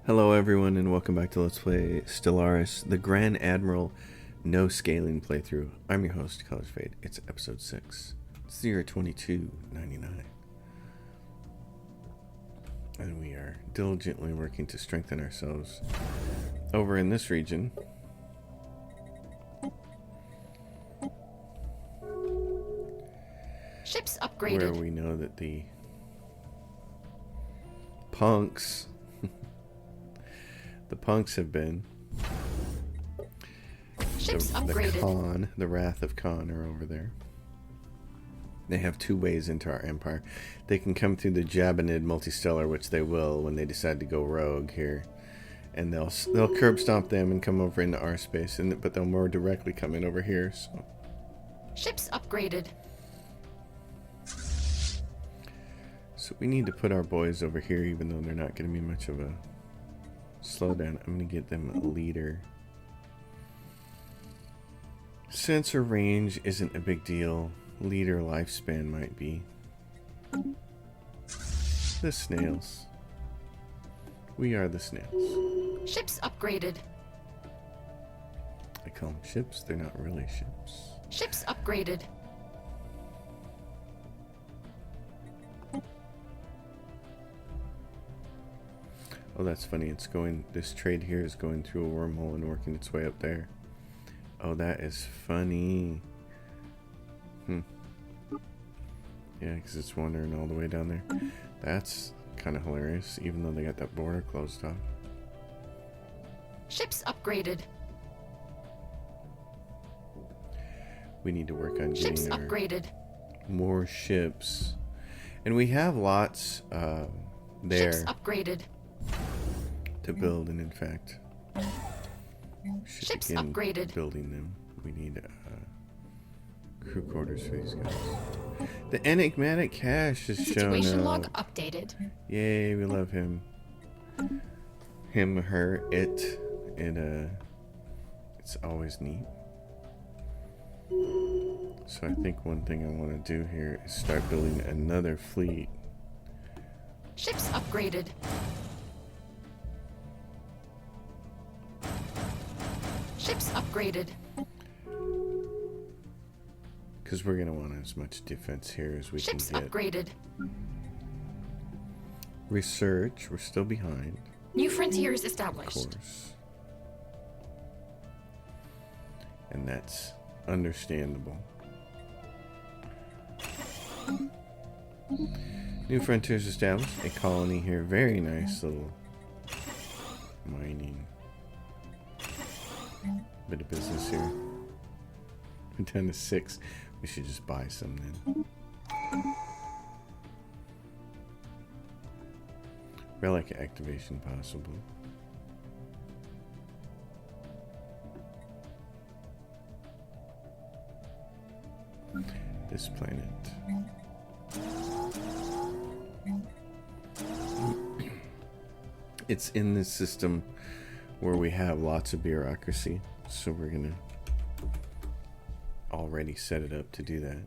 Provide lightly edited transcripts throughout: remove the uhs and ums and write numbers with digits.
Hello everyone and welcome back to Let's Play Stellaris, the Grand Admiral no scaling playthrough. I'm your host, College Fade. It's episode 6. It's the year 2299. And we are diligently working to strengthen ourselves over in this region. Ships upgraded. Where we know that the punks have been. Ships upgraded. The Wrath of Khan are over there. They have two ways into our empire. They can come through the Jabinid multistellar, which they will when they decide to go rogue here, and they'll curb stomp them and come over into our space. But they'll more directly come in over here. So ships upgraded. So we need to put our boys over here, even though they're not going to be much of a slowdown. I'm going to get them a leader. Sensor range isn't a big deal. Leader lifespan might be. The snails. We are the snails. Ships upgraded. I call them ships. They're not really ships. Ships upgraded. Oh, that's funny. This trade here is going through a wormhole and working its way up there. Oh, that is funny. Yeah, because it's wandering all the way down there. That's kind of hilarious, even though they got that border closed off. Ships upgraded. We need to work on getting ships upgraded. More ships. And we have lots there. Ships upgraded. To build, and in fact, ships upgraded. Building them. We need crew quarters for these guys. The enigmatic cache is shown up. Situation log updated. Yay, we love him. Him, her, it. It's always neat. So I think one thing I want to do here is start building another fleet. Ships upgraded. Ships upgraded. Because we're going to want as much defense here as we can get. Ships upgraded. Research, we're still behind. New frontiers established. Of course. And that's understandable. New frontiers established. A colony here. Very nice little mining bit of business here. We're down to 6. We should just buy some then. Relic activation possible. This planet. It's in this system where we have lots of bureaucracy, so we're gonna already set it up to do that.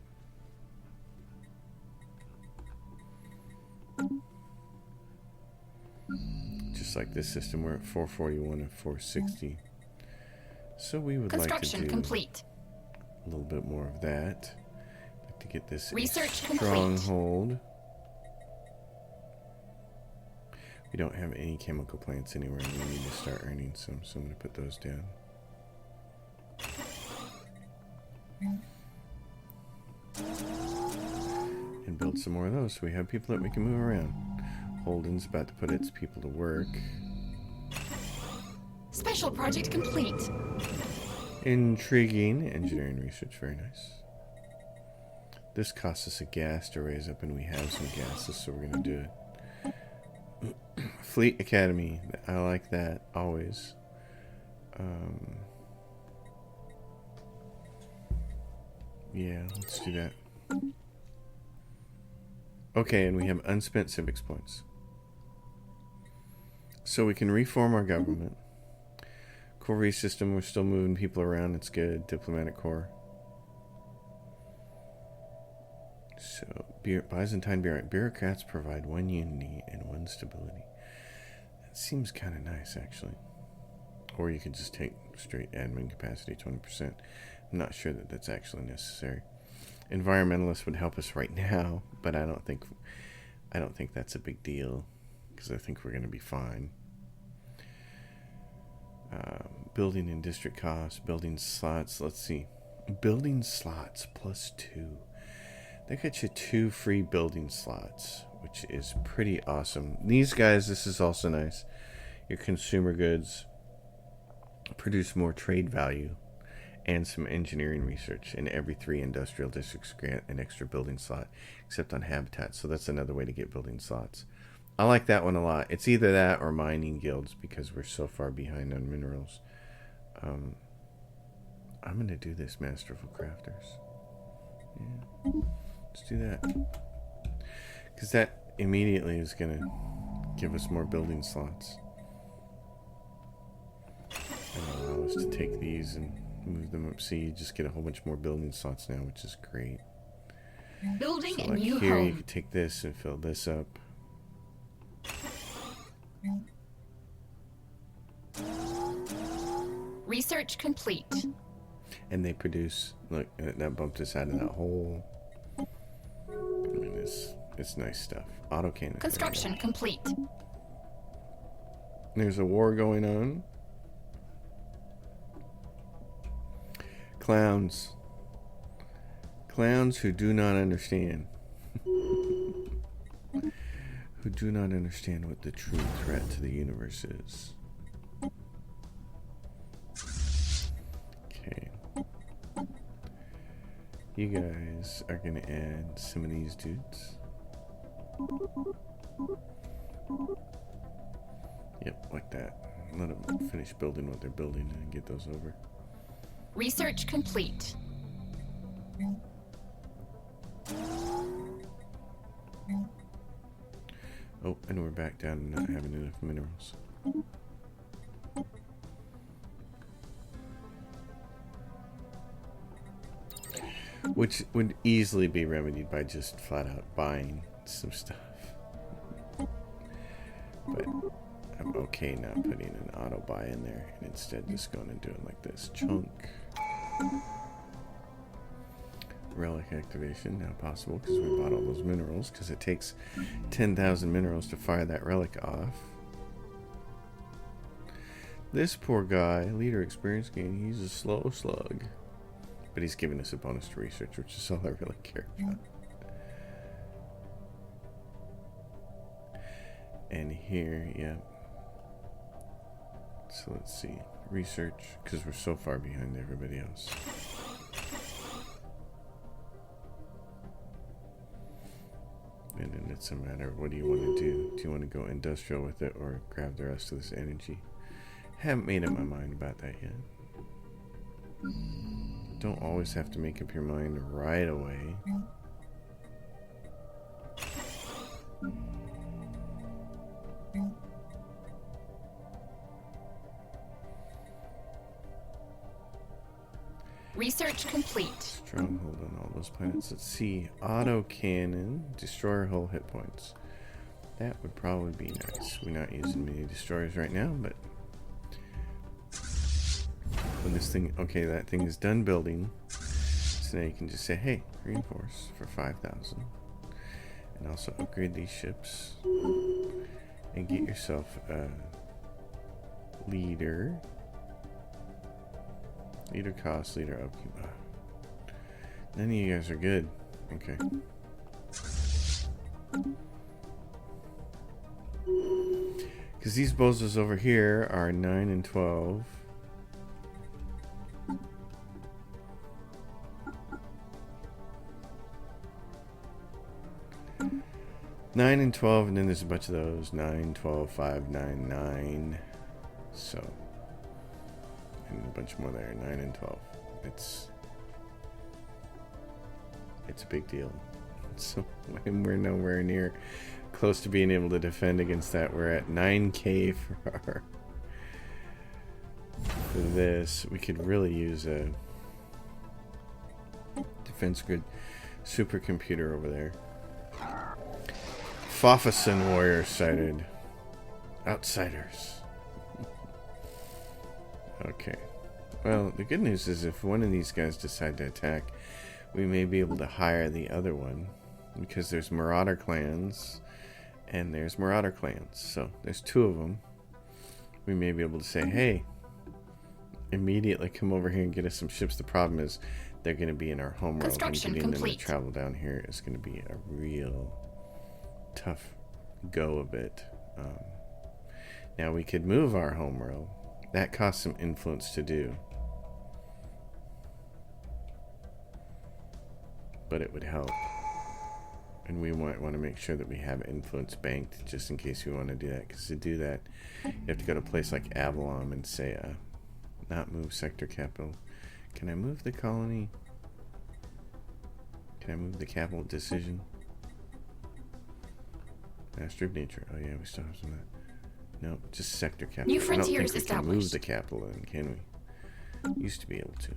Just like this system, we're at 441 and 460. So we would like to do complete. A little bit more of that. Like to get this research stronghold. Complete. We don't have any chemical plants anywhere, and we need to start earning some, so I'm going to put those down. And build some more of those so we have people that we can move around. Holden's about to put its people to work. Special project complete. Intriguing. Engineering research, very nice. This costs us a gas to raise up, and we have some gases, so we're going to do it. Fleet Academy. I like that, always. Yeah, let's do that. Okay, and we have unspent civics points. So we can reform our government. Corps system, we're still moving people around. It's good. Diplomatic Corps. So, Byzantine bureaucrats provide one unity and one stability. seems kind of nice, actually. Or you could just take straight admin capacity 20%. I'm not sure that that's actually necessary. Environmentalists would help us right now, but I don't think that's a big deal, because I think we're going to be fine. Building and district costs, building slots. Let's see. Building slots +2. They got you 2 free building slots, which is pretty awesome. These guys, this is also nice. Your consumer goods produce more trade value and some engineering research, and every 3 industrial districts grant an extra building slot, except on habitat. So that's another way to get building slots. I like that one a lot. It's either that or mining guilds, because we're so far behind on minerals. I'm going to do this, Masterful Crafters. Yeah, let's do that. Because that immediately is going to give us more building slots. And allow us to take these and move them up. See, you just get a whole bunch more building slots now, which is great. Building So a like new here, home. you can take this and fill this up. Research complete. And they produce, look, that bumped us out of that hole. I mean, it's nice stuff. Autocannon. Construction complete. There's a war going on. Clowns. Clowns who do not understand. Who do not understand what the true threat to the universe is. Okay. You guys are going to add some of these dudes. Yep, like that. Let them finish building what they're building and get those over. Research complete. Oh, and we're back down to not having enough minerals. Which would easily be remedied by just flat out buying some stuff. But I'm okay not putting an auto buy in there and instead just going and doing like this. Chunk. Relic activation now possible because we bought all those minerals, because it takes 10,000 minerals to fire that relic off. This poor guy, leader experience gain, he's a slow slug. But he's giving us a bonus to research, which is all I really care about. And here, yeah. So let's see. Research, because we're so far behind everybody else. And then it's a matter of what do you want to do? Do you want to go industrial with it or grab the rest of this energy? Haven't made up my mind about that yet. Don't always have to make up your mind right away. Research complete. Stronghold on all those planets. Let's see. Auto cannon. Destroyer hull hit points. That would probably be nice. We're not using many destroyers right now, but when this thing, okay, that thing is done building, so now you can just say, hey, reinforce for 5,000, and also upgrade these ships and get yourself a leader cost, leader upkeep. None of you guys are good. Okay. Because these bozos over here are 9 and 12. Nine and 12, and then there's a bunch of those. 9, 12, 5, 9, 9. So, and a bunch more there. 9 and 12. It's a big deal. So, and we're nowhere near close to being able to defend against that. We're at 9k for this. We could really use a defense grid supercomputer over there. Fafison warrior sighted. Outsiders. Okay. Well, the good news is if one of these guys decide to attack, we may be able to hire the other one. Because there's Marauder clans, and there's Marauder clans. So, there's 2 of them. We may be able to say, hey, immediately come over here and get us some ships. The problem is, they're going to be in our homeworld. Construction and getting them complete. to travel down here is going to be a real tough go of it. Now, we could move our homeworld. That costs some influence to do. But it would help. And we might want to make sure that we have influence banked just in case we want to do that. Because to do that, you have to go to a place like Avalon and say, not move sector capital. Can I move the colony? Can I move the capital decision? Master of Nature. Oh yeah, we still have some of that. No, just sector capital. New frontiers I don't think we can move established. the capital in, can we? Used to be able to.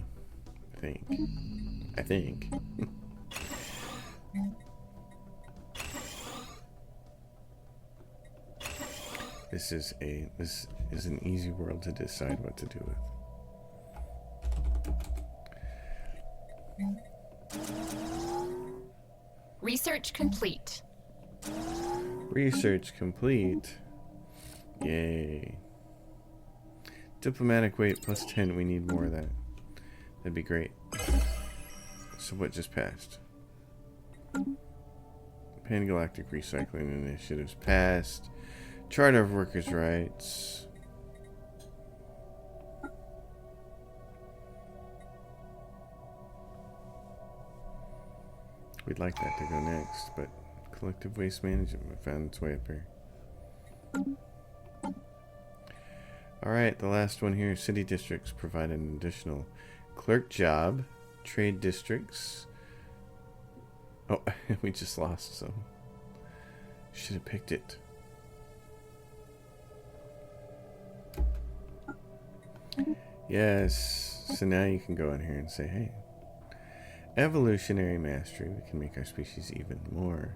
I think. This is an easy world to decide what to do with. Research complete. Research complete. Yay. Diplomatic weight plus 10. We need more of that. That'd be great. So what just passed? Pan-Galactic Recycling Initiatives passed. Charter of Workers' Rights. We'd like that to go next, but Collective Waste Management found its way up here. Alright, the last one here. City districts provide an additional clerk job. Trade districts. Oh, we just lost some. Should have picked it. Yes. So now you can go in here and say, hey, evolutionary mastery. We can make our species even more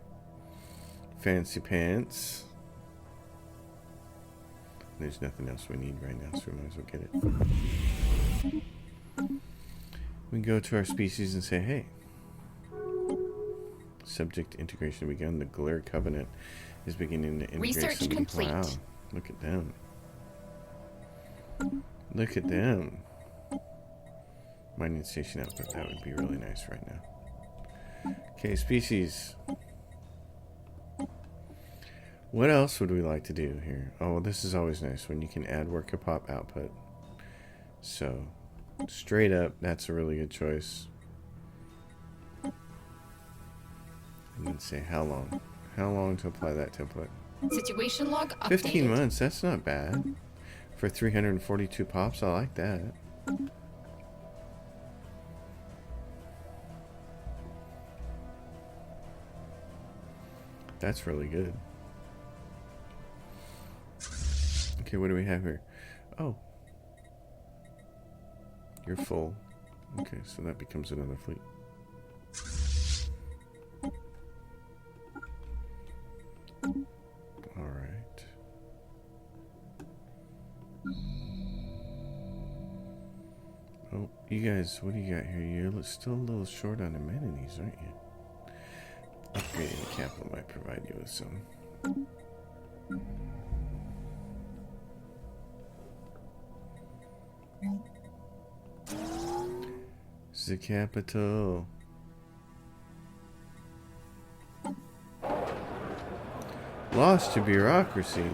fancy pants. There's nothing else we need right now, so we might as well get it. We can go to our species and say, hey, subject integration begun. The Glare Covenant is beginning to integrate Research somebody. complete. Wow, look at them. Look at them. Mining station output. That would be really nice right now. Okay, species. What else would we like to do here? Oh, this is always nice when you can add worker pop output. So, straight up, that's a really good choice. And then say how long. How long to apply that template? Situation log updated. 15 months, that's not bad. For 342 pops, I like that. That's really good. Okay, what do we have here? Oh. You're full. Okay, so that becomes another fleet. Alright. Oh, you guys, what do you got here? You're still a little short on amenities, aren't you? Upgrading the capital might provide you with some. The capital. Lost to bureaucracy.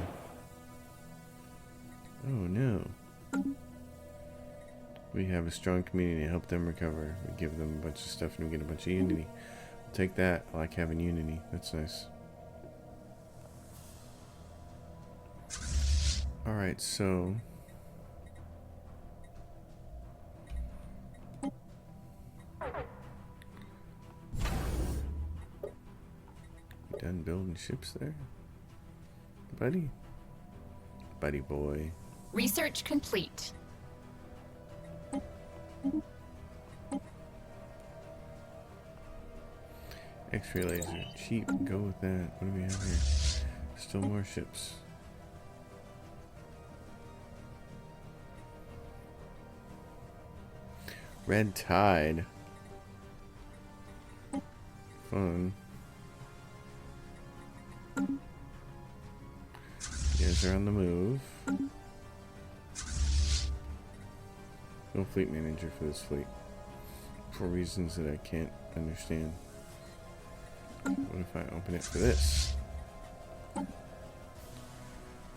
Oh no. We have a strong community to help them recover. We give them a bunch of stuff and we get a bunch of unity. I'll take that. I like having unity. That's nice. Alright, so done building ships there? Buddy? Buddy boy. Research complete. X-ray laser. Cheap. Go with that. What do we have here? Still more ships. Red Tide. Fun. You guys are on the move. No fleet manager for this fleet. For reasons that I can't understand. What if I open it for this?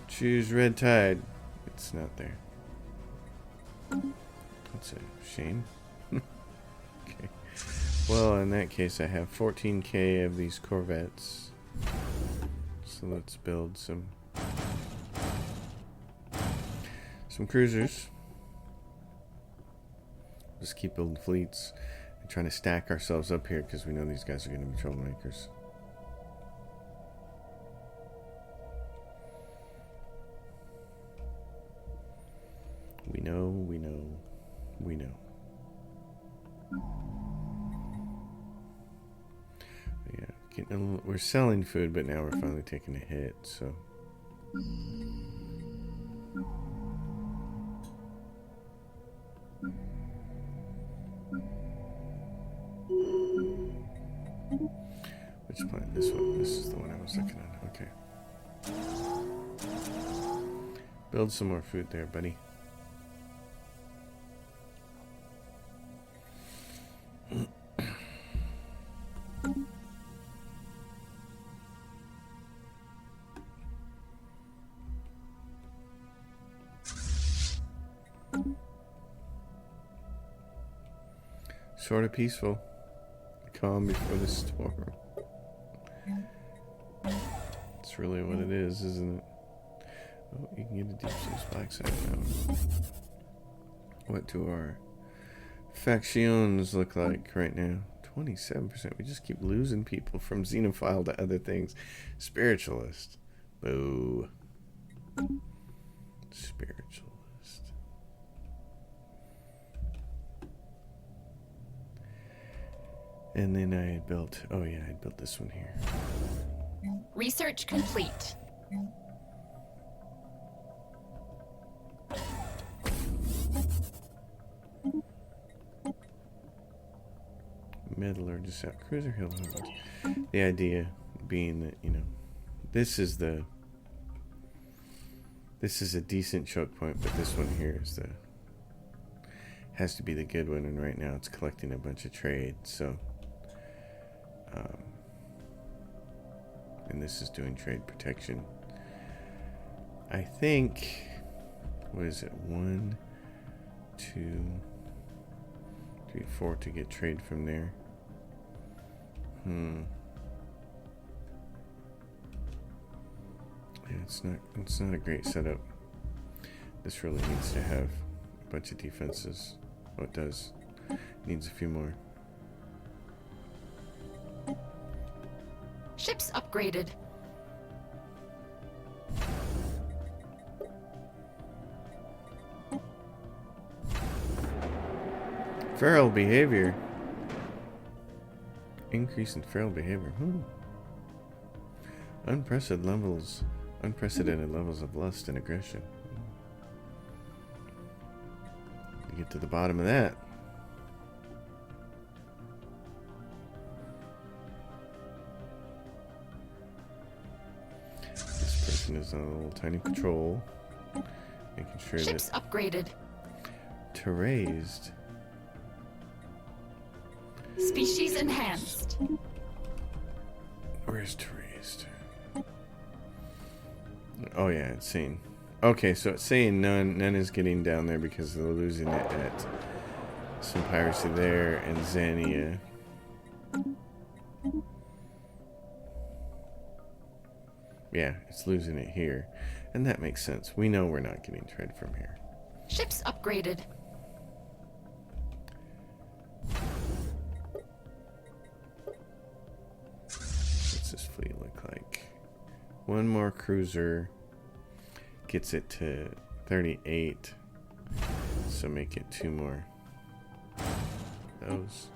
Choose Red Tide. It's not there. That's a shame. Okay. Well, in that case, I have 14k of these Corvettes. So let's build some cruisers. Just keep building fleets and trying to stack ourselves up here because we know these guys are going to be troublemakers. We know. Yeah, we're selling food, but now we're finally taking a hit, so. Which planet? This one. This is the one I was looking at. Okay. Build some more food there, buddy. Sort of peaceful. Calm before the storm. That's really what it is, isn't it? Oh, you can get a deep space black site now. What do our factions look like right now? 27%. We just keep losing people from Xenophile to other things. Spiritualist. Boo. Spiritualist. And then I had built, oh yeah, I had built this one here. Research complete. Metallurgist out, cruiser hill. The idea being that, you know, this is a decent choke point, but this one here is has to be the good one, and right now it's collecting a bunch of trade, so and this is doing trade protection. I think, what is it, 1, 2, 3, 4 to get trade from there. Yeah, it's not a great setup. This really needs to have a bunch of defenses. Oh, it does. Needs a few more. Ships upgraded. Feral behavior. Increase in feral behavior. Unprecedented levels of lust and aggression. To get to the bottom of that. This person is on a little tiny patrol, making sure ships that upgraded. to raised. Species enhanced. Where's Terraised? Oh yeah, it's saying. Okay, so it's saying none is getting down there because they're losing it at some piracy there and Xania. Yeah, it's losing it here. And that makes sense. We know we're not getting trade from here. Ships upgraded. What's this fleet look like? One more cruiser gets it to 38. So make it 2 more. Those.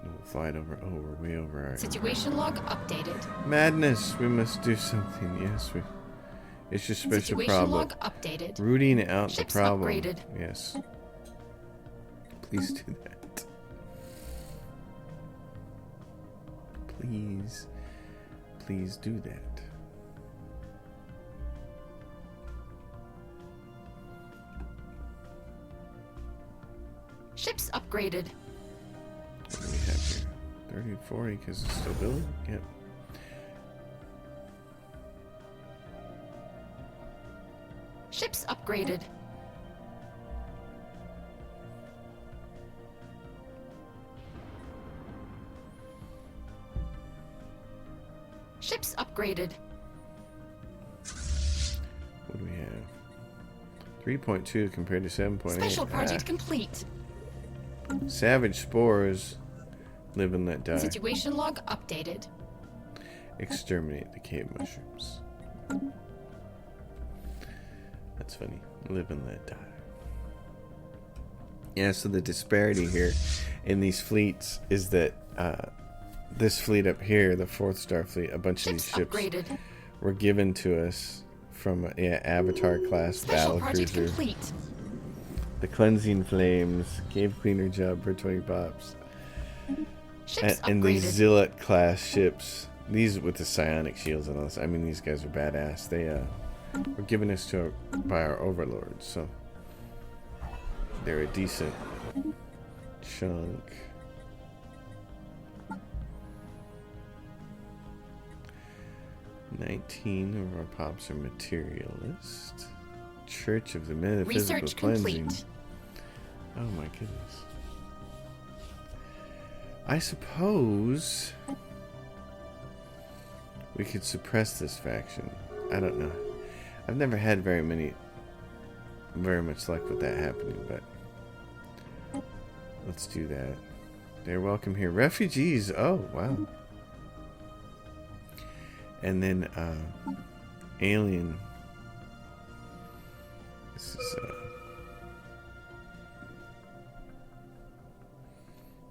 We'll fly it over. Oh, we're way over our Situation log updated. madness. We must do something. Yes, we. It's just special Situation problem. log updated. Rooting out Ships the problem. upgraded. Yes. Please do that. Please. Please do that. Ships upgraded. What do we have here? 30 and 40 because it's still building? Yep. Ships upgraded. Ships upgraded. What do we have? 3.2 compared to 7.8. Special project complete. Savage spores. Live and let die. Situation log updated. Exterminate the cave mushrooms. That's funny. Live and let die. Yeah, so the disparity here in these fleets is that this fleet up here, the 4th star fleet, a bunch of these ships upgraded. were given to us from Avatar class Special battle project cruiser. complete. The cleansing flames, cave cleaner job for 20 pops. Ships And these upgraded. Zealot class ships, these with the psionic shields and all this, I mean, these guys are badass. They were given us by our overlords, so they're a decent chunk. "19 of our pops are materialist. Church of the Metaphysical Research Cleansing." complete. Oh my goodness. I suppose we could suppress this faction. I don't know. I've never had very much luck with that happening, but let's do that. They're welcome here. Refugees. Oh, wow. And then alien. This is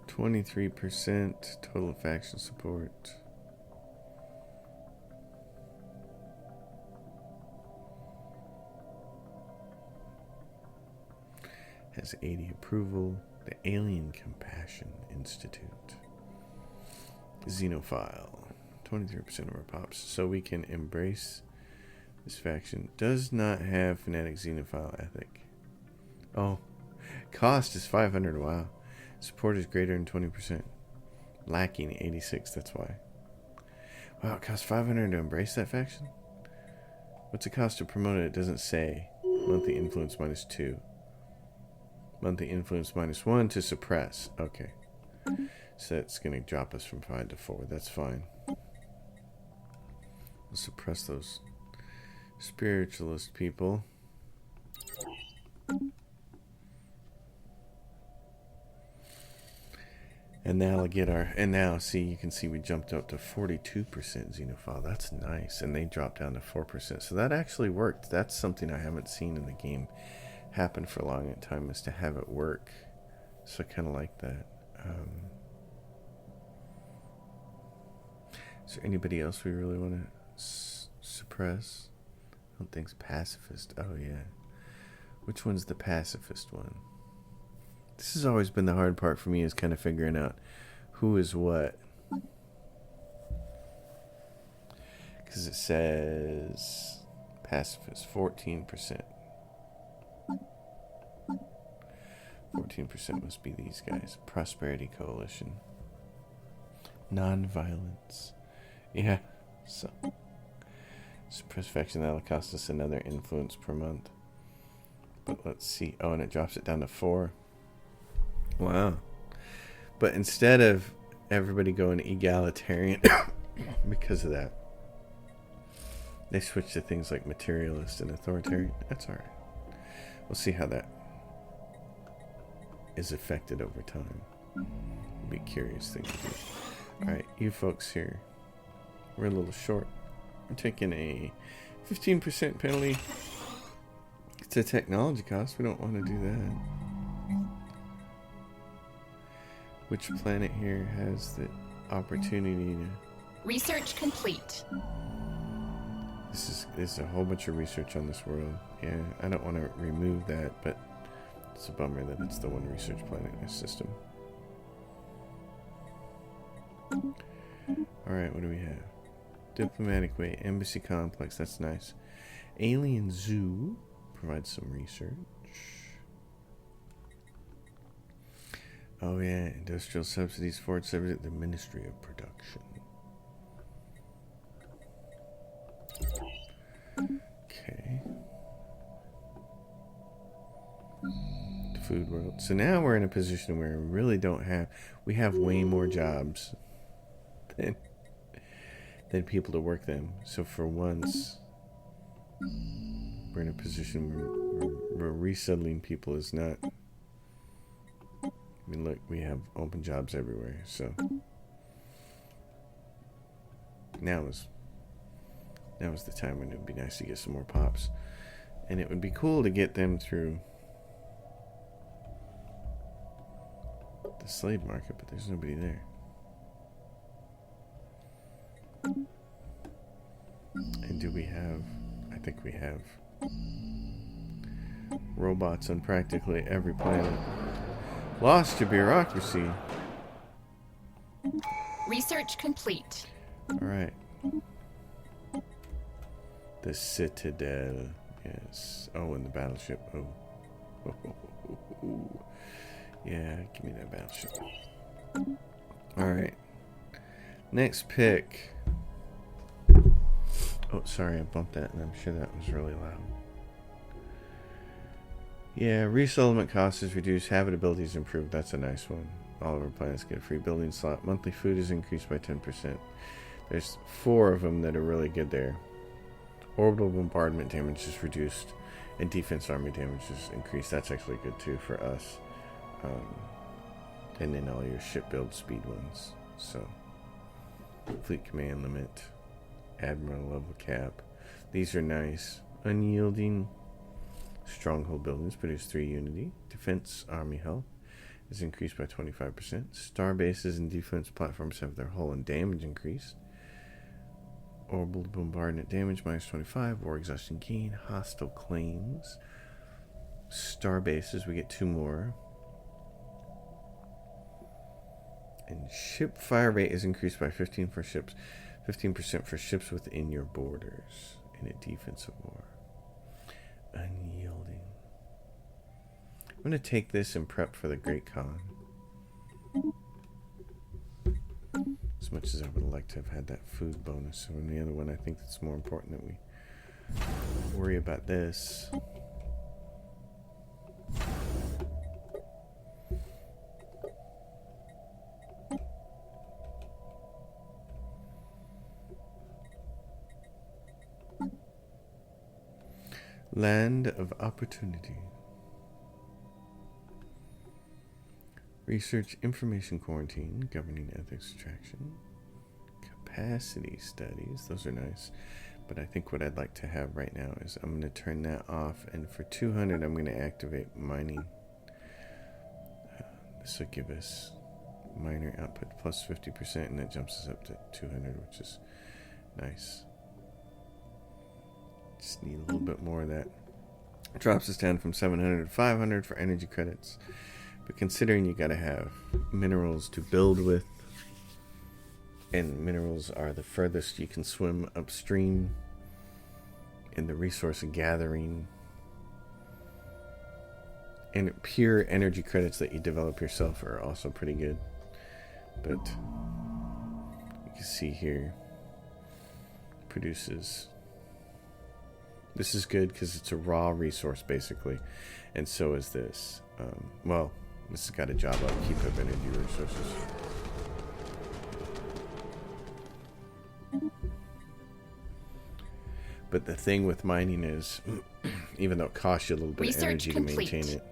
23% total faction support. Has 80 approval. The Alien Compassion Institute. Xenophile. 23% of our pops. So we can embrace this faction. Does not have fanatic xenophile ethic. Oh. Cost is 500. Wow. Support is greater than 20%. Lacking 86. That's why. Wow, it costs 500 to embrace that faction? What's it cost to promote it? It doesn't say. Monthly influence -2. Monthly influence -1 to suppress. Okay. So that's going to drop us from 5 to 4. That's fine. We'll suppress those spiritualist people. And now see, you can see we jumped up to 42% xenophile. That's nice. And they dropped down to 4%. So that actually worked. That's something I haven't seen in the game happen for a long time, is to have it work. So I kind of like that. Is there anybody else we really want to suppress? I don't think it's pacifist. Oh, yeah. Which one's the pacifist one? This has always been the hard part for me, is kind of figuring out who is what. Because it says pacifist, 14%. 14% must be these guys. Prosperity Coalition. Non-violence. Yeah, so. Suppress faction, that'll cost us another influence per month. But let's see. Oh, and it drops it down to 4. Wow. But instead of everybody going egalitarian because of that, they switched to things like materialist and authoritarian. That's alright. We'll see how that is affected over time. It'll be a curious thing to do. Alright, you folks here. We're a little short. We're taking a 15% penalty. It's a technology cost. We don't want to do that. Which planet here has the opportunity to... Research complete. This is a whole bunch of research on this world. Yeah, I don't want to remove that, but It's a bummer that it's the one research planet in our system. Alright, what do we have? Diplomatic way, embassy complex, that's nice. Alien zoo provides some research. Oh yeah, industrial subsidies, Ford subsidy, the Ministry of Production. Okay. The food world. So now we're in a position where we really don't have, we have way more jobs than people to work them. So for once, we're in a position where resettling people is not. I mean, look, we have open jobs everywhere. So now is the time when it would be nice to get some more pops, and it would be cool to get them through the slave market, but there's nobody there. And do we have, I think we have robots on practically every planet. Lost to bureaucracy. Research complete. Alright. The Citadel. Yes. Oh, and the battleship. Oh. Yeah, give me that battleship. Alright. Next pick. Oh, sorry, I bumped that, and I'm sure that was really loud. Yeah, resettlement cost is reduced, habitability is improved. That's a nice one. All of our planets get a free building slot. Monthly food is increased by 10%. There's 4 of them that are really good there. Orbital bombardment damage is reduced, and defense army damage is increased. That's actually good too for us. And then all your ship build speed ones. So, fleet command limit, Admiral level cap. These are nice. Unyielding stronghold buildings produce 3 unity. Defense army health is increased by 25%. Star bases and defense platforms have their hull and damage increased. Orbital bombardment damage minus 25. War exhaustion gain. Hostile claims. Star bases, we get 2 more. And ship fire rate is increased by 15% for ships within your borders in a defensive war. Unyielding. I'm going to take this and prep for the Great Khan. As much as I would like to have had that food bonus. So in the other one, I think it's more important that we worry about this. Land of Opportunity. Research information quarantine, governing ethics extraction, capacity studies. Those are nice. But I think what I'd like to have right now is I'm going to turn that off. And for 200, I'm going to activate mining. This will give us miner output plus 50%. And that jumps us up to 200, which is nice. Just need a little bit more of that. It drops us down from 700 to 500 for energy credits. But considering you gotta have minerals to build with, and minerals are the furthest you can swim upstream in the resource gathering, and pure energy credits that you develop yourself are also pretty good. But you can see here, produces. This is good because it's a raw resource basically, and so is this. Well, this has got a job upkeep of energy resources. But the thing with mining is, even though it costs you a little bit of energy to maintain it,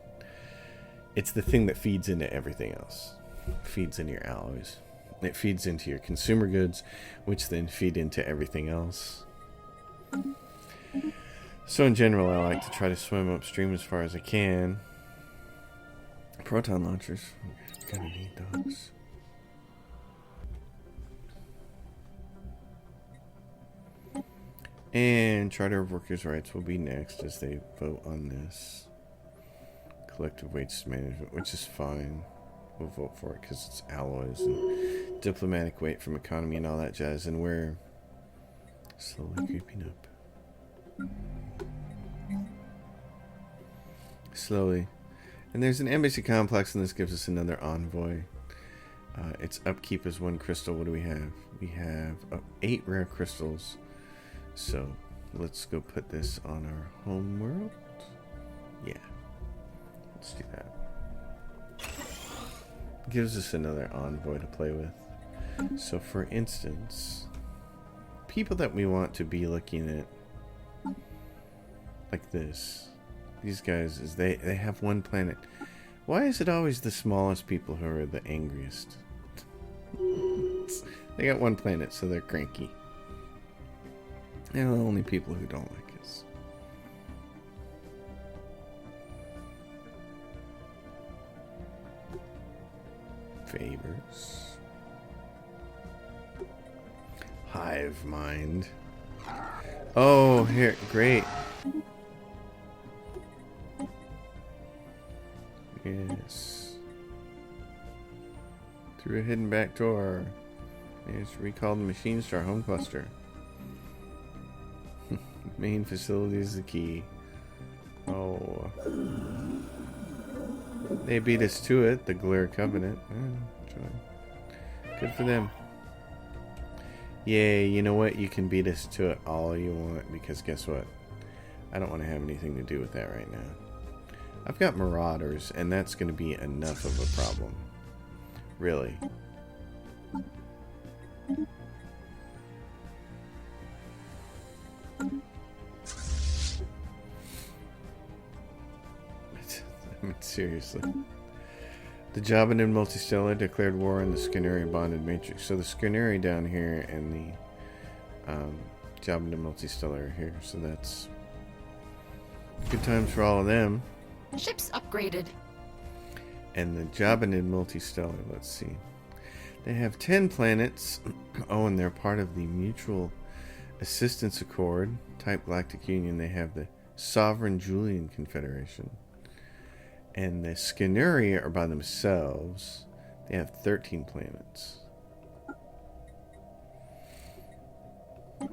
it's the thing that feeds into everything else. It feeds into your alloys. It feeds into your consumer goods, which then feed into everything else. So in general, I like to try to swim upstream as far as I can. Proton launchers. Gonna need those. And Charter of Workers' Rights will be next as they vote on this. Collective waste management, which is fine. We'll vote for it because it's alloys and diplomatic weight from economy and all that jazz. And we're slowly creeping up. Slowly. And there's an embassy complex, and this gives us another envoy. Its upkeep is 1 crystal. What do we have? We have 8 rare crystals. So let's go put this on our home world. Yeah. Let's do that. Gives us another envoy to play with. So for instance, people that we want to be looking at like this. These guys, is they have 1 planet. Why is it always the smallest people who are the angriest? They got 1 planet, so they're cranky. They're the only people who don't like us. Favors. Hive mind. Oh, here, great. Yes. Through a hidden back door. Yes, recall the machines to our home cluster. Main facility is the key. Oh. They beat us to it, the Glare Covenant. Good for them. Yay, you know what? You can beat us to it all you want, because guess what? I don't want to have anything to do with that right now. I've got Marauders, and that's going to be enough of a problem. Really. I mean, seriously. The Jabanin Multistellar declared war on the Scaneri Bonded Matrix. So the Scaneri down here and the Jabanin Multistellar are here. So that's good times for all of them. Ships upgraded. And the Jabanin Multistellar, let's see. They have 10 planets. Oh, and they're part of the Mutual Assistance Accord, type Galactic Union. They have the Sovereign Julian Confederation. And the Scaneri are by themselves. They have 13 planets. Do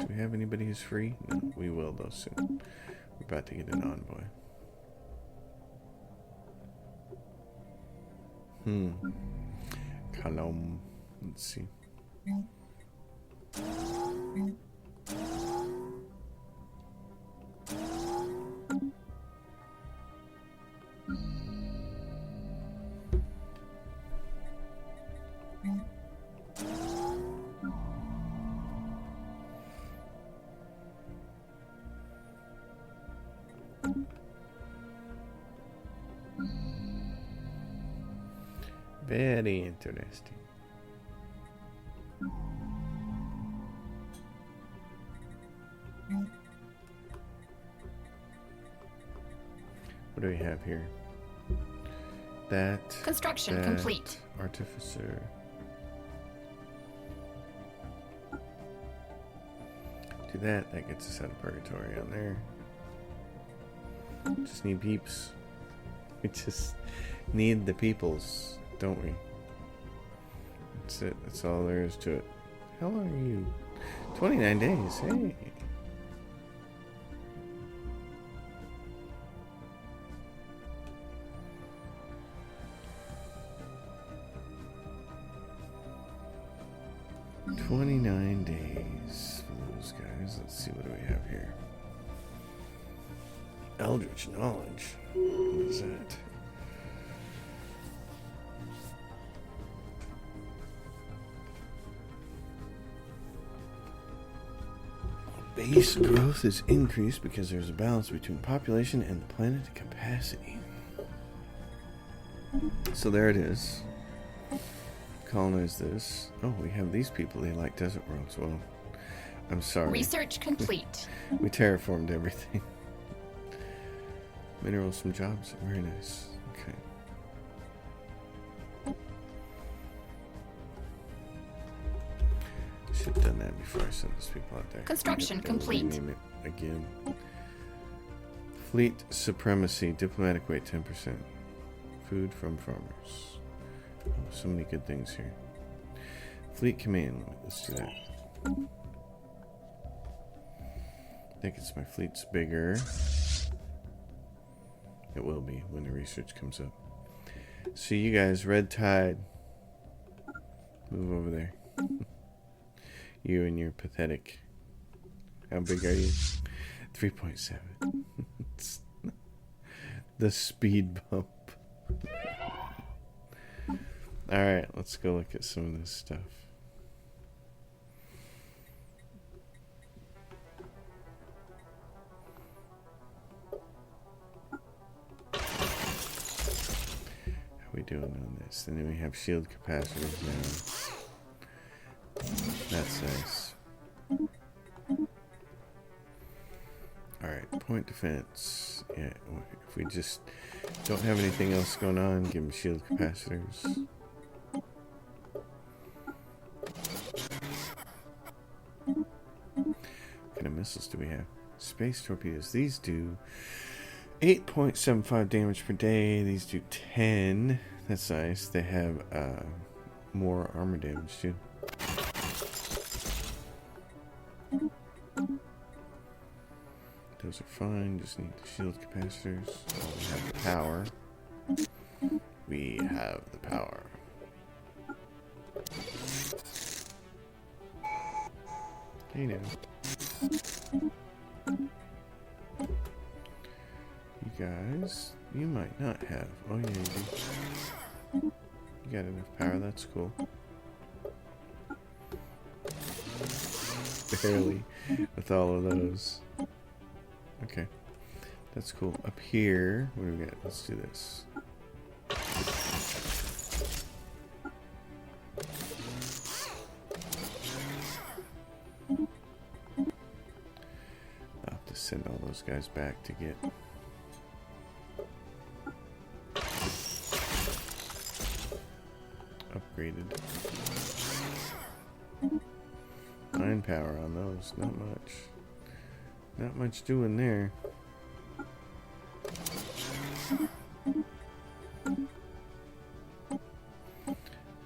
we have anybody who's free? No, we will though soon. We're about to get an envoy. Kalom. Let's see. Very interesting. What do we have here? That. Construction complete. Artificer. Do that. That gets us out of purgatory on there. Just need peeps. We just need the peoples, don't we? That's it. That's all there is to it. How long are you? 29 days. Hey. $29 days for those guys. Let's see, what do we have here? Eldritch Knowledge. What is that? Base growth is increased because there's a balance between population and the planet capacity. So there it is. Colonize this. Oh, we have these people. They like desert worlds. Well, I'm sorry. Research complete. We terraformed everything. Minerals from jobs. Very nice. Okay. Should have done that before I sent these people out there. Construction complete. Rename it again. Fleet supremacy, diplomatic weight 10%. Food from farmers. Oh, so many good things here. Fleet command, let's do that. I think it's my fleet's bigger. It will be when the research comes up. So you guys, Red Tide. Move over there. You and your pathetic. How big are you? 3.7. The speed bump. Alright, let's go look at some of this stuff. How we doing on this? And then we have shield capacitors now. That's nice. Alright, point defense. Yeah, if we just don't have anything else going on, give them shield capacitors. What kind of missiles do we have? Space torpedoes. These do 8.75 damage per day. These do 10. That's nice. They have more armor damage too. Those are fine. Just need the shield capacitors. Oh, we have the power. We have the power. Hey now. You guys, you might not have. Oh yeah, you do. You got enough power. That's cool. Barely with all of those. Okay, that's cool. Up here, what do we got? Let's do this. I'll have to send all those guys back to get upgraded. 9 power on those, not much. Not much doing there.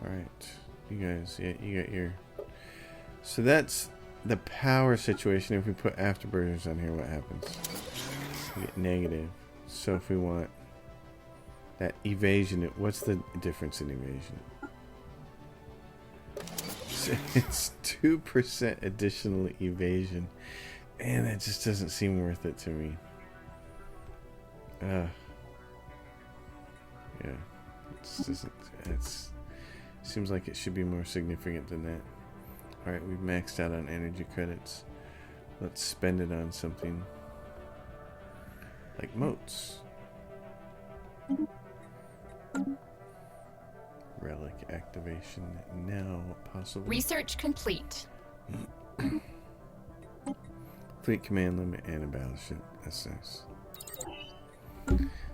Alright. You guys, yeah, you got your... So that's the power situation. If we put afterburners on here, what happens? We get negative. So if we want that evasion, what's the difference in evasion? It's 2% additional evasion. Man, that just doesn't seem worth it to me. Yeah, it just doesn't. Seems like it should be more significant than that. All right, we've maxed out on energy credits. Let's spend it on something like moats. Relic activation now possible. Research complete. Fleet command limit and a battleship. That's nice.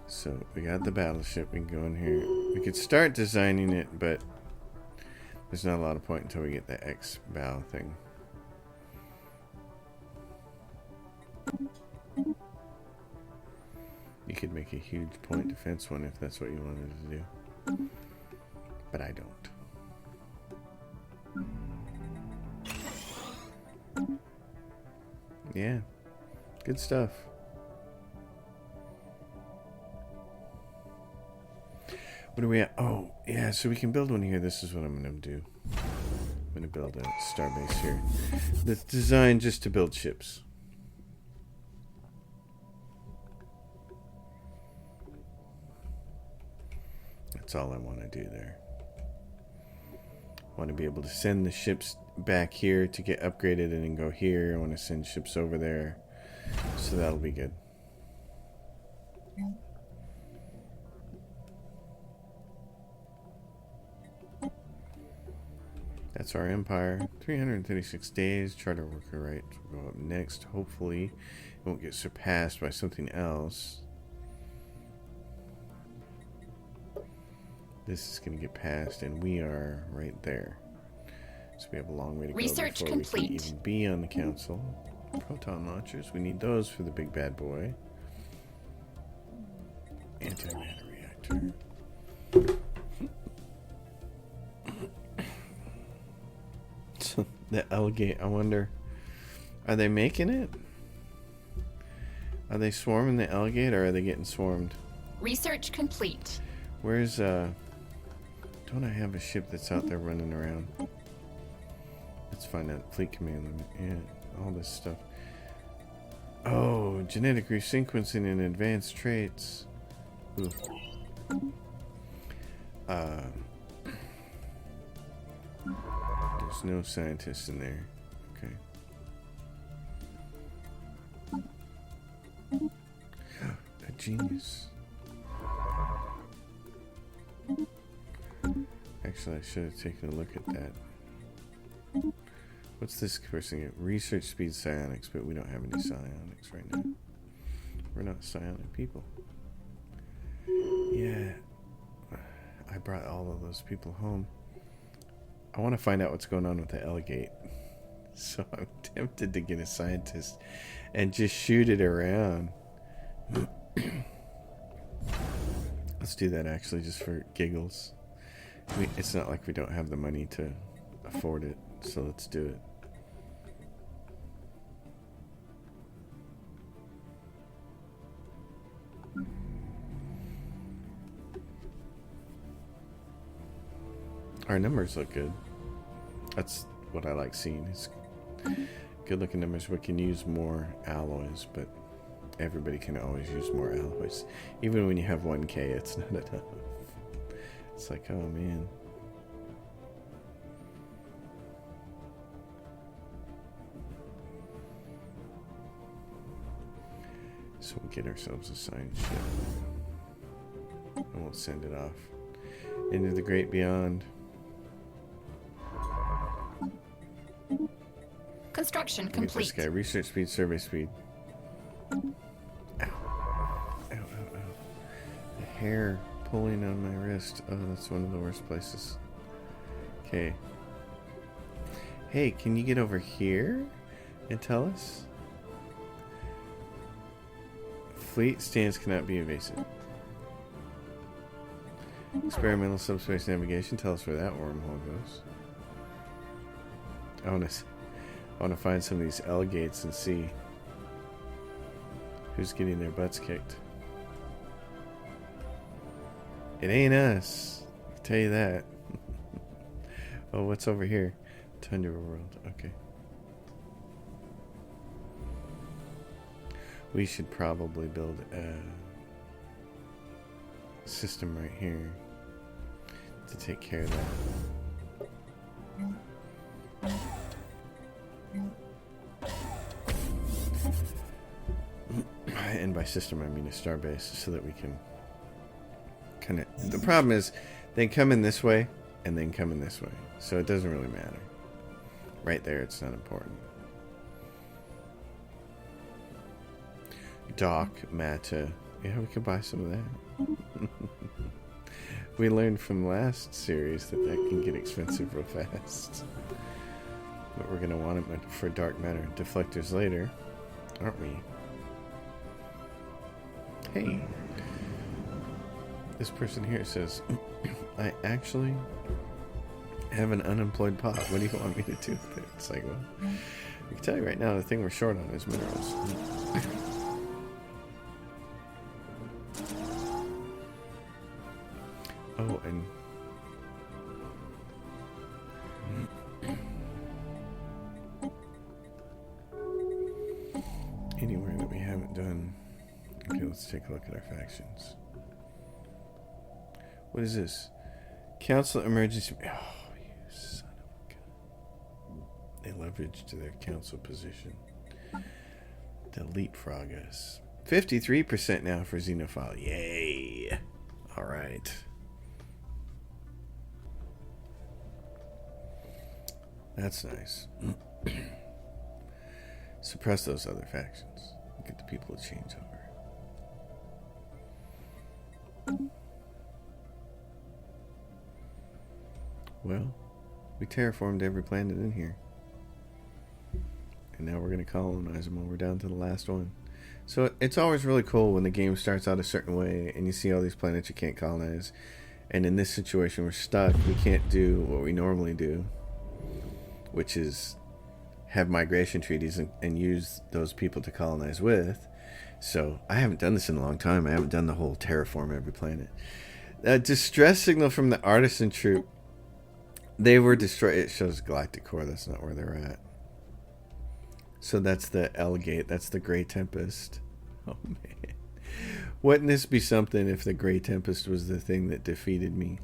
So we got the battleship. We can go in here. We could start designing it, but there's not a lot of point until we get the X-bow thing. You could make a huge point defense one if that's what you wanted to do. But I don't. Yeah, good stuff. What are we at? Oh, yeah, so we can build one here. This is what I'm going to do. I'm going to build a starbase here. That's designed just to build ships. That's all I want to do there. I want to be able to send the ships back here to get upgraded and then go here. I want to send ships over there. So that'll be good. That's our empire. 336 days. Charter worker right will go up next. Hopefully it won't get surpassed by something else. This is going to get passed, and we are right there. So we have a long way to go Research before complete. we can even be on the council. Proton launchers. We need those for the big bad boy. Antimatter reactor. So the L-gate, I wonder, are they making it? Are they swarming the L-gate or are they getting swarmed? Research complete. Where's, don't I have a ship that's out there running around? Let's find out. Fleet command limit. Yeah, all this stuff. Oh, genetic resequencing and advanced traits. Ooh. There's no scientists in there. Okay. A genius. Actually, I should have taken a look at that. What's this person get? Research speed psionics, but we don't have any psionics right now. We're not psionic people. Yeah. I brought all of those people home. I want to find out what's going on with the L-gate. So I'm tempted to get a scientist and just shoot it around. Let's do that actually, just for giggles. It's not like we don't have the money to afford it, so let's do it. Our numbers look good. That's what I like seeing. It's good looking numbers. We can use more alloys, but everybody can always use more alloys. Even when you have 1K, it's not enough. It's like, oh man. So we'll get ourselves a signed ship. And we'll send it off into the great beyond. Construction Complete. complete. This guy, research speed, survey speed. Ow. Ow, ow, ow. The hair pulling on my wrist. Oh, that's one of the worst places. Okay. Hey, can you get over here and tell us? Fleet stance cannot be evasive. Experimental subspace navigation. Tell us where that wormhole goes. I want to find some of these L-gates and see who's getting their butts kicked. It ain't us. I can tell you that. Oh, what's over here? Tundra world. Okay. We should probably build a system right here to take care of that. And by system, I mean a starbase, so that we can connect. The problem is, they come in this way, and then come in this way. So it doesn't really matter. Right there, it's not important. Dock, Mata. Yeah, we could buy some of that. We learned from last series that can get expensive real fast. But we're going to want it for dark matter deflectors later, aren't we? Hey. This person here says, I actually have an unemployed pot. What do you want me to do with it? It's like, well, I can tell you right now, the thing we're short on is minerals. Oh, and anywhere that we haven't done. Okay, let's take a look at our factions. What is this? Council emergency. Oh, you son of a gun. They leveraged their council position to leapfrog us. 53% now for Xenophile. Yay! Alright. That's nice. Suppress those other factions. Get the people to change over. Well, we terraformed every planet in here. And now we're going to colonize them while we're down to the last one. So it's always really cool when the game starts out a certain way and you see all these planets you can't colonize. And in this situation, we're stuck. We can't do what we normally do, which is have migration treaties and use those people to colonize with. So I haven't done this in a long time. I haven't done the whole terraform every planet. A distress signal from the artisan troop. They were destroyed. It shows galactic core. That's not where they're at. So that's the L gate. That's the Gray Tempest. Oh, man. Wouldn't this be something if the Gray Tempest was the thing that defeated me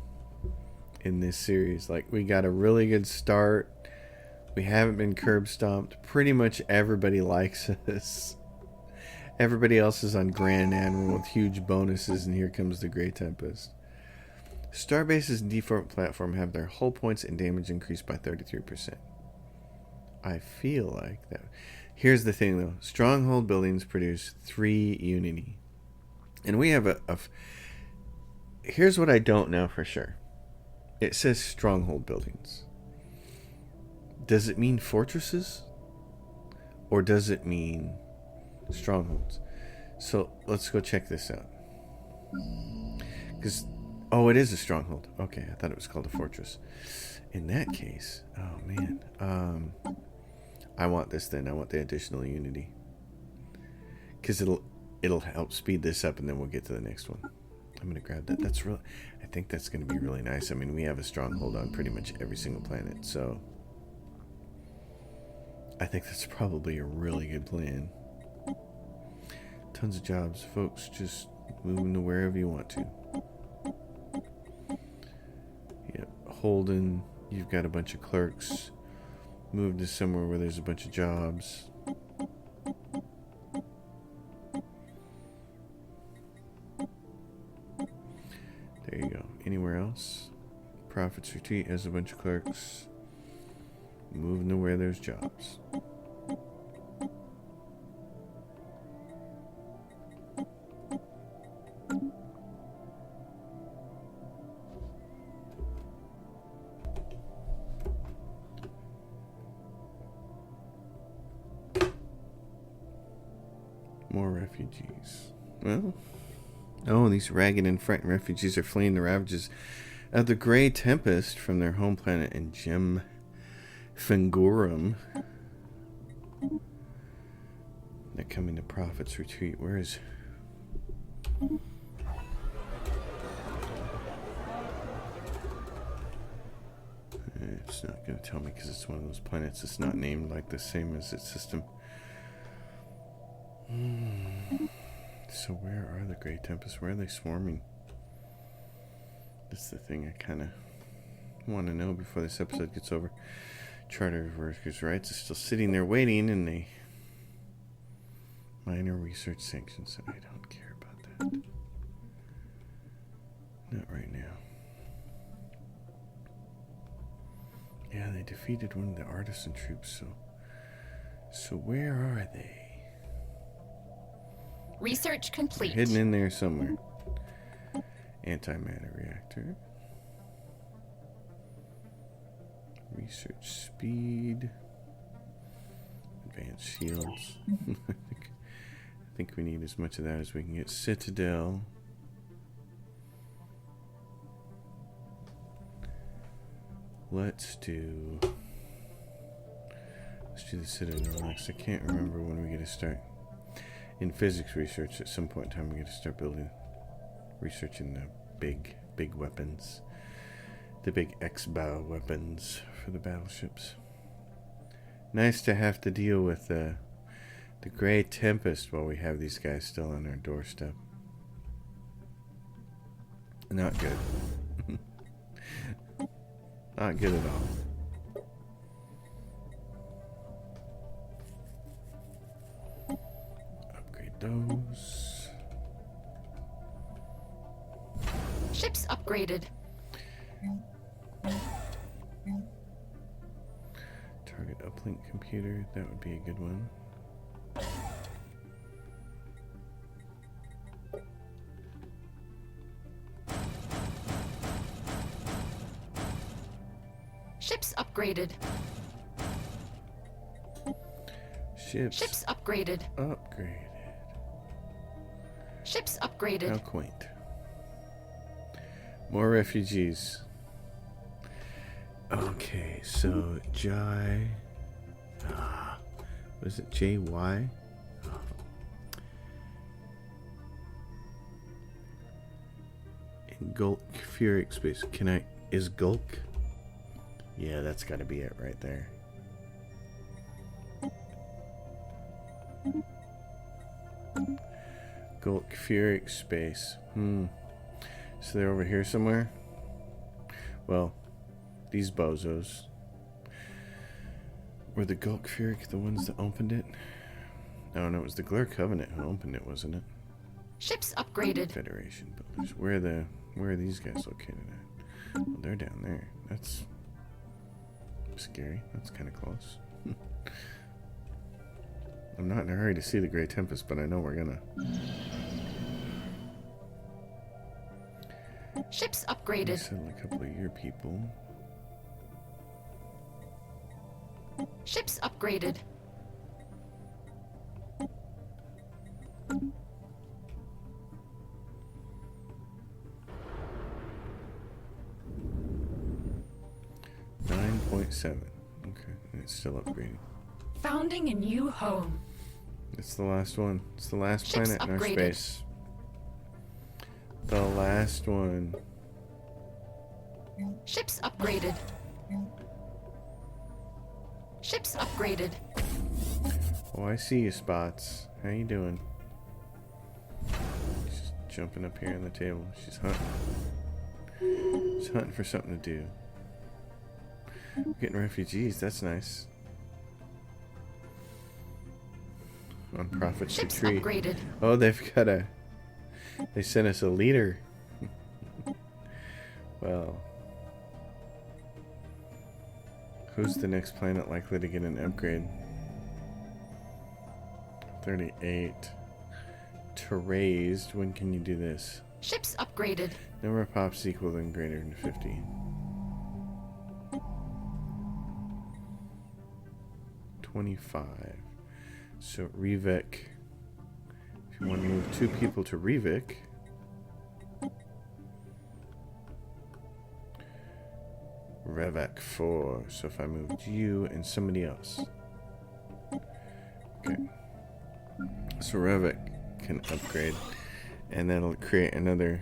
in this series? Like, we got a really good start. We haven't been curb stomped. Pretty much everybody likes us. Everybody else is on Grand Admiral with huge bonuses, and here comes the Gray Tempest. Starbase's default platform have their hull points and damage increased by 33%. I feel like that. Here's the thing, though. Stronghold buildings produce 3 unity. And we have here's what I don't know for sure. It says stronghold buildings. Does it mean fortresses? Or does it mean strongholds? So let's go check this out. Because, oh, it is a stronghold. Okay, I thought it was called a fortress. In that case, oh man. I want this then. I want the additional unity. Because it'll help speed this up and then we'll get to the next one. I'm going to grab that. That's real. I think that's going to be really nice. I mean, we have a stronghold on pretty much every single planet, so I think that's probably a really good plan. Tons of jobs, folks. Just moving to wherever you want to. Yep, Holden, you've got a bunch of clerks. Move to somewhere where there's a bunch of jobs. There you go. Anywhere else? Profits Retreat has a bunch of clerks. Moving to where there's jobs. More refugees. Well, oh, these ragged and frightened refugees are fleeing the ravages of the Gray Tempest from their home planet in Gem Fingorum. They're coming to Prophet's Retreat. Where is... It's not going to tell me because it's one of those planets that's not named like the same as its system. So where are the Gray Tempests? Where are they swarming? That's the thing I kind of want to know before this episode gets over. Charter of Workers' Rights is still sitting there waiting, and they... Minor research sanctions. I don't care about that. Not right now. Yeah, they defeated one of the artisan troops, so where are they? Research complete. They're hidden in there somewhere. Antimatter reactor. Research speed. Advanced shields. I think we need as much of that as we can get. Citadel. Let's do the Citadel next. I can't remember when we get to start. In physics research, at some point in time, we get to start researching the big weapons. The big X-bow weapons for the battleships. Nice to have to deal with the Gray Tempest while we have these guys still on our doorstep. Not good. Not good at all. Those ships upgraded. Target uplink computer, that would be a good one. Ships upgraded. Ships upgraded. Upgraded. Ships How upgraded. quaint. More refugees. Okay, so Jai. Was it JY? In Gulk Furic space. Is Gulk? Yeah, that's gotta be it right there. Gulk Furic space. So they're over here somewhere? Well, these bozos. Were the Gulk Furic the ones that opened it? Oh no, it was the Glur Covenant who opened it, wasn't it? Ships upgraded. Federation builders. Where are these guys located at? Well, they're down there. That's scary. That's kind of close. I'm not in a hurry to see the Gray Tempest, but I know we're gonna. Ships upgraded. Settle a couple of your people. Ships upgraded. .7. Okay, and it's still upgrading. Founding a new home. It's the last one. It's the last Ships planet in our upgraded. space. The last one. Ships upgraded. Ships upgraded. Oh, I see you, Spots. How you doing? She's jumping up here on the table. She's hunting. She's hunting for something to do. Getting refugees. That's nice. On Prophet's Ships Retreat. upgraded. Oh, they've got a... They sent us a leader. Well... Who's the next planet likely to get an upgrade? 38. To raised. When can you do this? Ships upgraded. Number of pops equal than greater than 50. $25. So Revec. If you want to move 2 people to Revec, Revec 4. So if I moved you and somebody else. Okay. So Revec can upgrade, and that'll create another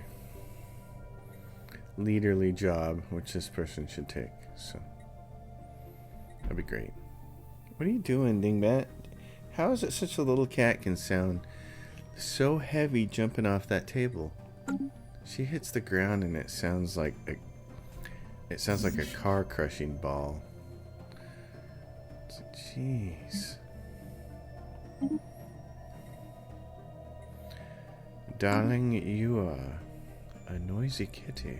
leaderly job, which this person should take. So that'd be great. What are you doing, Dingbat? How is it such a little cat can sound so heavy jumping off that table? She hits the ground and it sounds like a car crushing ball. Jeez. Darling, you are a noisy kitty.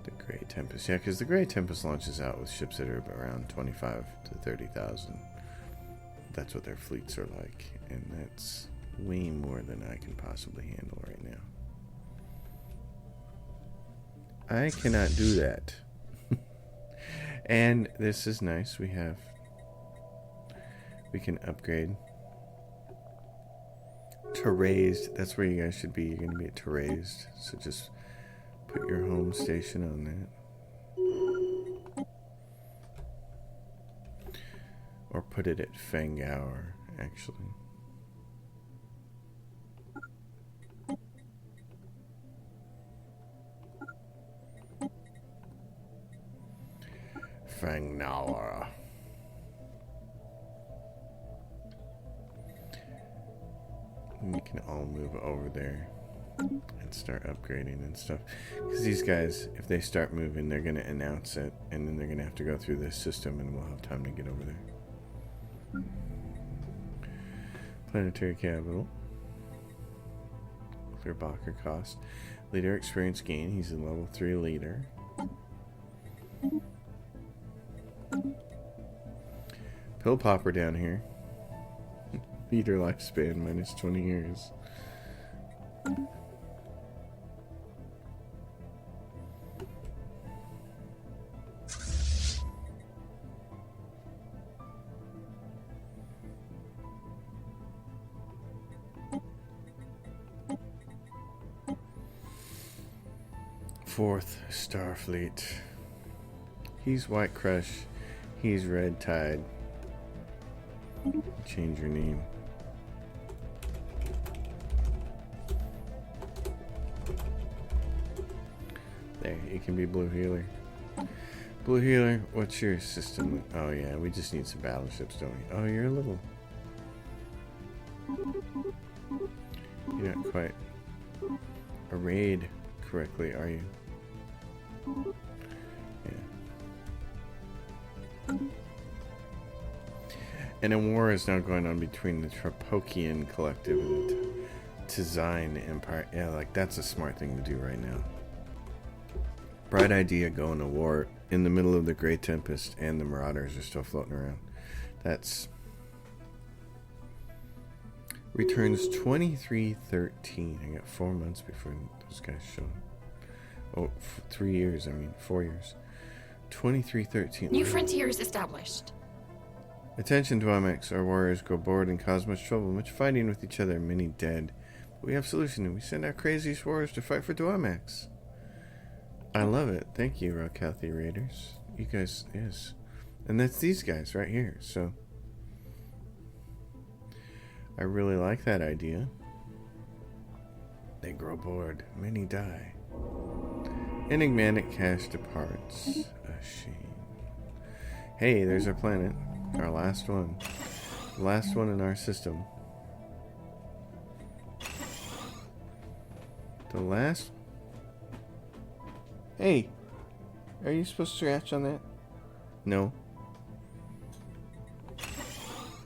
The Gray Tempest. Yeah, because the Gray Tempest launches out with ships that are around 25 to 30,000. That's what their fleets are like. And that's way more than I can possibly handle right now. I cannot do that. And this is nice. We can upgrade to raised. That's where you guys should be. You're going to be at to raised. So just put your home station on that. Or put it at Fangour, actually. Fangour. And you can all move over there and start upgrading and stuff. Because these guys, if they start moving, they're going to announce it, and then they're going to have to go through this system, and we'll have time to get over there. Planetary capital. Clear Bacher cost. Leader experience gain. He's a level 3 leader. Pill popper down here. Leader lifespan minus 20 years. 4th Starfleet. He's White Crush. He's Red Tide. Change your name. There, you can be Blue Healer. Blue Healer, what's your system? Oh yeah, we just need some battleships, don't we? Oh, you're a little... You're not quite arrayed correctly, are you? Yeah. And a war is now going on between the Tropokian Collective and the Tizine Empire. Yeah, like that's a smart thing to do right now. Bright idea going to war in the middle of the Gray Tempest and the Marauders are still floating around. That's... Returns 2313. I got 4 months before those guys show up. Oh, 3 years, I mean 4 years. 2313. New frontiers established. Attention, Dwemex. Our warriors grow bored and cause much trouble, much fighting with each other, many dead. But we have a solution. We send our craziest warriors to fight for Dwemex. I love it. Thank you, Rokathy Raiders. You guys, yes. And that's these guys right here, so... I really like that idea. They grow bored. Many die. Enigmatic cache departs. A shame. Hey, there's our planet. Our last one. The last one in our system. The last... Hey! Are you supposed to scratch on that? No.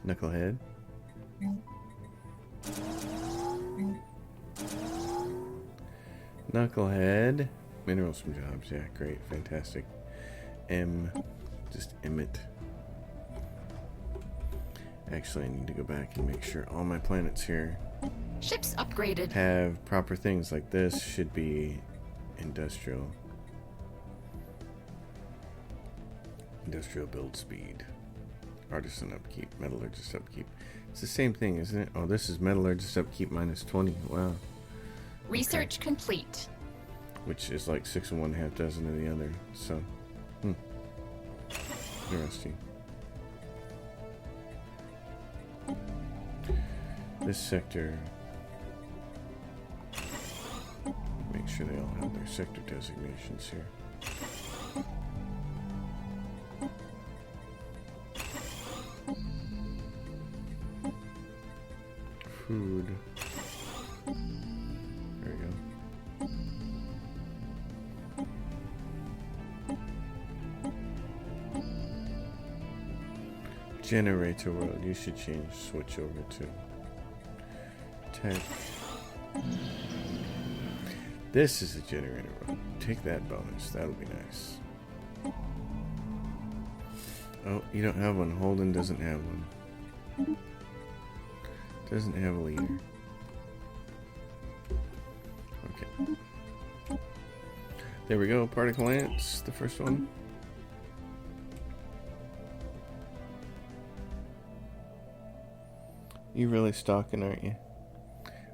Knucklehead. Knucklehead. Minerals from jobs. Yeah, great. Fantastic. Just Emmett. Actually, I need to go back and make sure all my planets here Ships upgraded. have proper things like this. Should be industrial. Industrial build speed. Artisan upkeep. Metallurgist upkeep. It's the same thing, isn't it? Oh, this is metallurgist upkeep minus 20. Wow. Research complete. Which is like 6 and 1/2 dozen of the other. So, interesting. This sector. Make sure they all have their sector designations here. Food. There we go. Generator world. You should switch over to tech. This is a generator world. Take that bonus. That'll be nice. Oh, you don't have one. Holden doesn't have one. Doesn't have a leader. Okay. There we go. Particle ants. The first one. You really stalking, aren't you?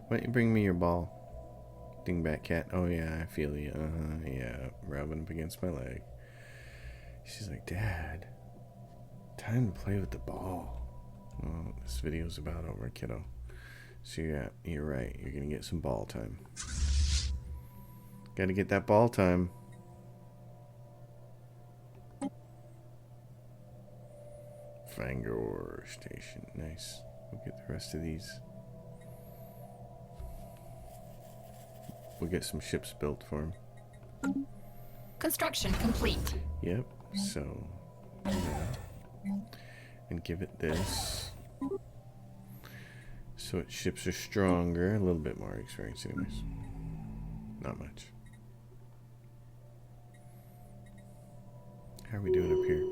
Why don't you bring me your ball? Dingbat cat. Oh yeah, I feel you. Yeah. Rubbing up against my leg. She's like, Dad, time to play with the ball. Well, this video's about over, kiddo. So yeah, you're right. You're gonna get some ball time. Gotta get that ball time. Fangor station. Nice. We'll get the rest of these. We'll get some ships built for him. Construction complete. Yep. So, yeah. And give it this. So its ships are stronger. A little bit more experience anyways. Not much. How are we doing up here?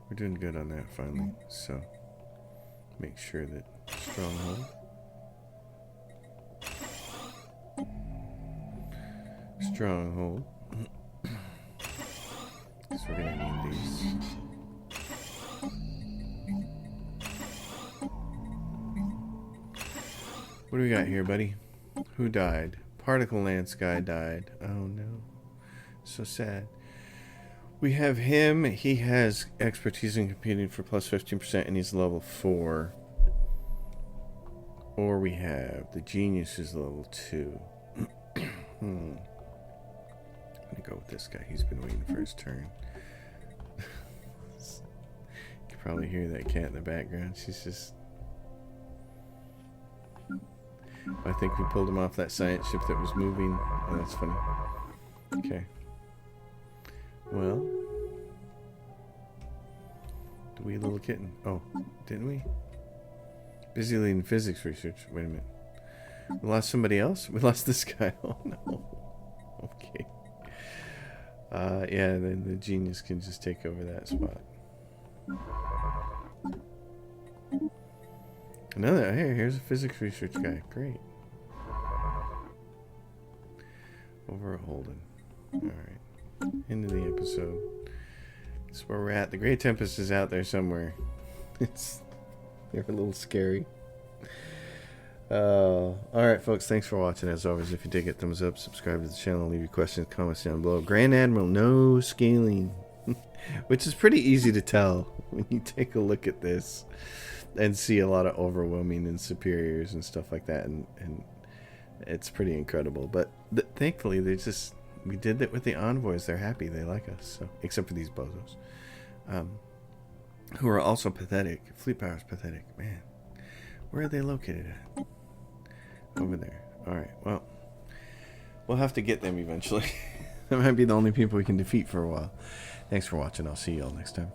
We're doing good on that finally. So make sure that stronghold. Stronghold. So we're gonna need these. What do we got here, buddy? Who died? Particle Lance guy died. Oh no. So sad. We have him. He has expertise in computing for plus 15%, and he's level 4. Or we have the genius is level 2. I'm going to go with this guy. He's been waiting for his turn. You can probably hear that cat in the background. She's just... I think we pulled him off that science ship that was moving. Oh, that's funny. Okay. Well, the wee little kitten. Oh, didn't we? Busy leading physics research. Wait a minute. We lost somebody else? We lost this guy. Oh, no. Okay. Yeah, then the genius can just take over that spot. Another. Here's a physics research guy. Great. Over at Holden. Alright. Into the episode. That's where we're at. The Gray Tempest is out there somewhere. They're a little scary. Alright, folks. Thanks for watching. As always, if you did, get thumbs up, subscribe to the channel, leave your questions, comments down below. Grand Admiral, no scaling. Which is pretty easy to tell when you take a look at this and see a lot of overwhelming and superiors and stuff like that. And it's pretty incredible. But thankfully, we did that with the envoys. They're happy. They like us. So, except for these bozos. Who are also pathetic. Fleet power is pathetic. Man. Where are they located at? Over there. Alright, well. We'll have to get them eventually. That might be the only people we can defeat for a while. Thanks for watching. I'll see you all next time.